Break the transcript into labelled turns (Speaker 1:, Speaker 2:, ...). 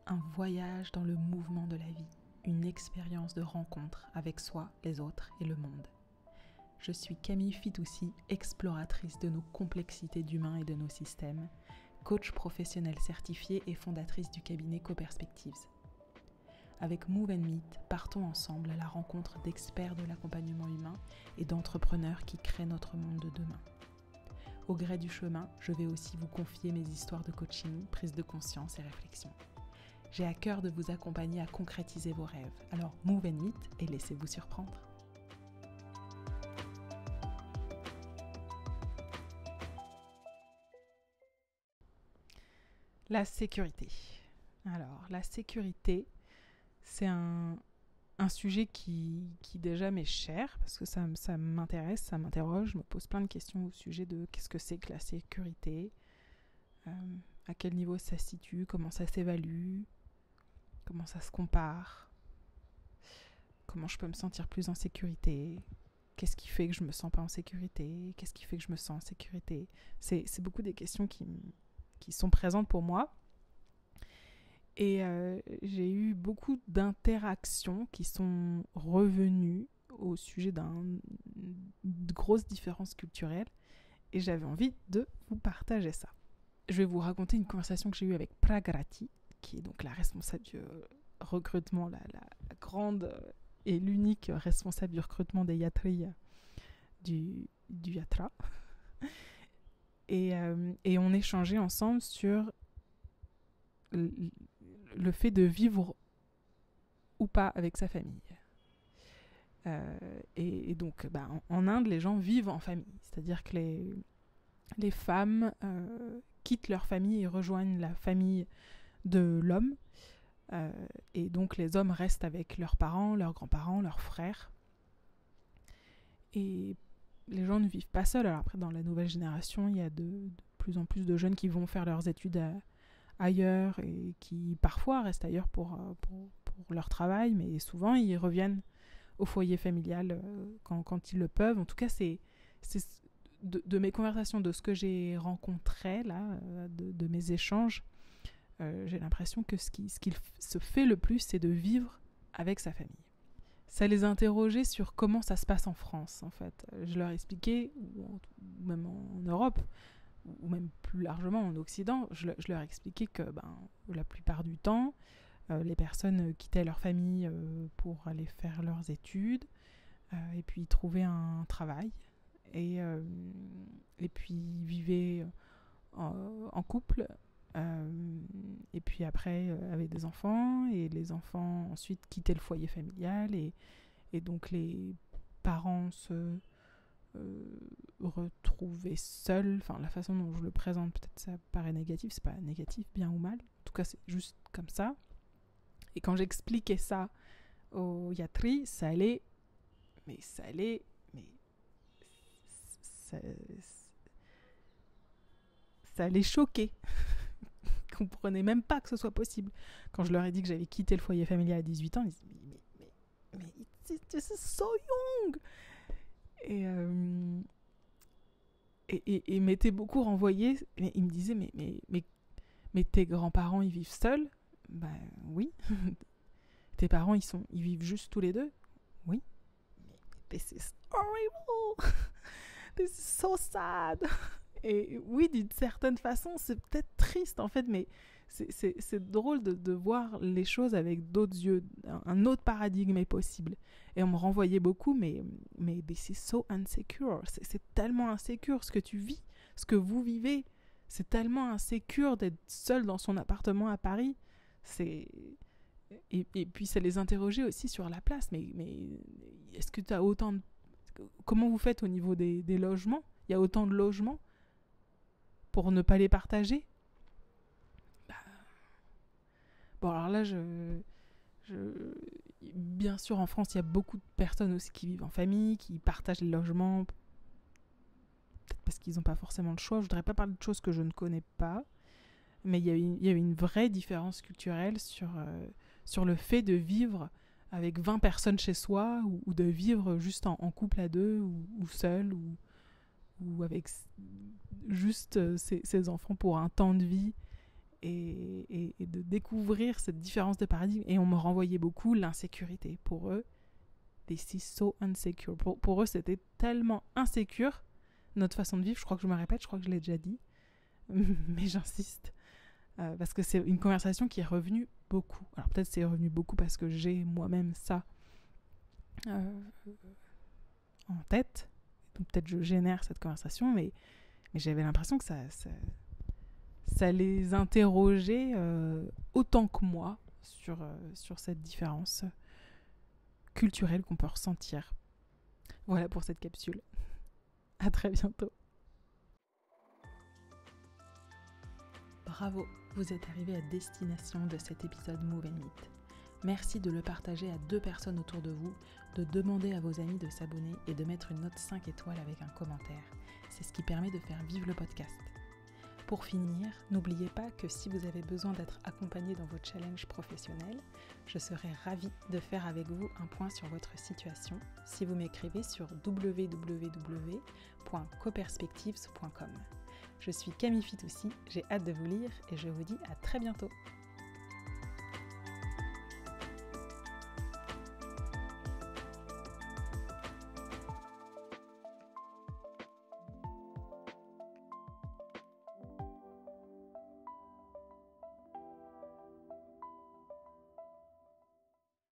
Speaker 1: un voyage dans le mouvement de la vie, une expérience de rencontre avec soi, les autres et le monde. Je suis Camille Fitoussi, exploratrice de nos complexités d'humains et de nos systèmes, coach professionnel certifiée et fondatrice du cabinet Co-Perspectives. Avec Move & Meet, partons ensemble à la rencontre d'experts de l'accompagnement humain et d'entrepreneurs qui créent notre monde de demain. Au gré du chemin, je vais aussi vous confier mes histoires de coaching, prise de conscience et réflexion. J'ai à cœur de vous accompagner à concrétiser vos rêves. Alors Move & Meet et laissez-vous surprendre. La sécurité. Alors, la sécurité, c'est un sujet qui déjà m'est cher parce que ça m'intéresse, ça m'interroge, je me pose plein de questions au sujet de qu'est-ce que c'est que la sécurité, à quel niveau ça se situe, comment ça s'évalue, comment ça se compare, comment je peux me sentir plus en sécurité, qu'est-ce qui fait que je me sens pas en sécurité, qu'est-ce qui fait que je me sens en sécurité. C'est beaucoup des questions qui sont présentes pour moi. Et j'ai eu beaucoup d'interactions qui sont revenues au sujet d'une grosse différence culturelle et j'avais envie de vous partager ça. Je vais vous raconter une conversation que j'ai eue avec Pragrati, qui est donc la responsable du recrutement, la grande et l'unique responsable du recrutement des Yatri du Yatra. Et on échangeait ensemble sur le fait de vivre ou pas avec sa famille. Et donc, en Inde, les gens vivent en famille. C'est-à-dire que les femmes quittent leur famille et rejoignent la famille de l'homme. Et donc, les hommes restent avec leurs parents, leurs grands-parents, leurs frères. Et les gens ne vivent pas seuls. Alors après, dans la nouvelle génération, il y a de plus en plus de jeunes qui vont faire leurs études ailleurs et qui parfois restent ailleurs pour leur travail, mais souvent ils reviennent au foyer familial quand ils le peuvent. En tout cas, c'est de mes conversations, de ce que j'ai rencontré là, de mes échanges, j'ai l'impression que ce qui se fait le plus, c'est de vivre avec sa famille. Ça les interrogeait sur comment ça se passe en France, en fait. Je leur expliquais, ou même en Europe, ou même plus largement en Occident, je leur expliquais que la plupart du temps, les personnes quittaient leur famille pour aller faire leurs études et puis trouver un travail et puis vivaient en couple et puis après avec des enfants et les enfants ensuite quittaient le foyer familial et donc les parents se retrouver seul, enfin la façon dont je le présente, peut-être ça paraît négatif, c'est pas négatif bien ou mal, en tout cas c'est juste comme ça. Et quand j'expliquais ça au Yatri, ça allait choquer. Ils comprenaient même pas que ce soit possible. Quand je leur ai dit que j'avais quitté le foyer familial à 18 ans, ils disaient mais this is so young. Et m'étaient beaucoup renvoyé. Ils me disaient mais tes grands-parents ils vivent seuls? Ben oui. Tes parents ils vivent juste tous les deux? Oui. This is horrible. This is so sad. Et oui, d'une certaine façon, c'est peut-être triste en fait, mais c'est drôle de voir les choses avec d'autres yeux. Un autre paradigme est possible. Et on me renvoyait beaucoup, mais this is so insecure. C'est tellement insécure ce que tu vis, ce que vous vivez. C'est tellement insécure d'être seul dans son appartement à Paris. Et puis ça les interrogeait aussi sur la place. Mais est-ce que tu as autant de... Comment vous faites au niveau des logements? Il y a autant de logements pour ne pas les partager? Bon, alors là, bien sûr, en France, il y a beaucoup de personnes aussi qui vivent en famille, qui partagent les logements, peut-être parce qu'ils n'ont pas forcément le choix. Je ne voudrais pas parler de choses que je ne connais pas, mais il y a une vraie différence culturelle sur le fait de vivre avec 20 personnes chez soi ou de vivre juste en couple à deux ou seul ou avec juste ses enfants pour un temps de vie et de découvrir cette différence de paradigme. Et on me renvoyait beaucoup l'insécurité. Pour eux, this is so insecure. Pour eux, c'était tellement insécure, notre façon de vivre. Je crois que je me répète, je crois que je l'ai déjà dit. Mais j'insiste. Parce que c'est une conversation qui est revenue beaucoup. Alors peut-être c'est revenu beaucoup parce que j'ai moi-même ça en tête. Donc peut-être je génère cette conversation, mais j'avais l'impression que ça les interrogeait autant que moi sur cette différence culturelle qu'on peut ressentir. Voilà pour cette capsule. À très bientôt. Bravo, vous êtes arrivé à destination de cet épisode Move & Meet. Merci de le partager à 2 personnes autour de vous, de demander à vos amis de s'abonner et de mettre une note 5 étoiles avec un commentaire. C'est ce qui permet de faire vivre le podcast. Pour finir, n'oubliez pas que si vous avez besoin d'être accompagné dans vos challenges professionnels, je serai ravie de faire avec vous un point sur votre situation si vous m'écrivez sur www.coperspectives.com. Je suis Camille Fitoussi, j'ai hâte de vous lire et je vous dis à très bientôt.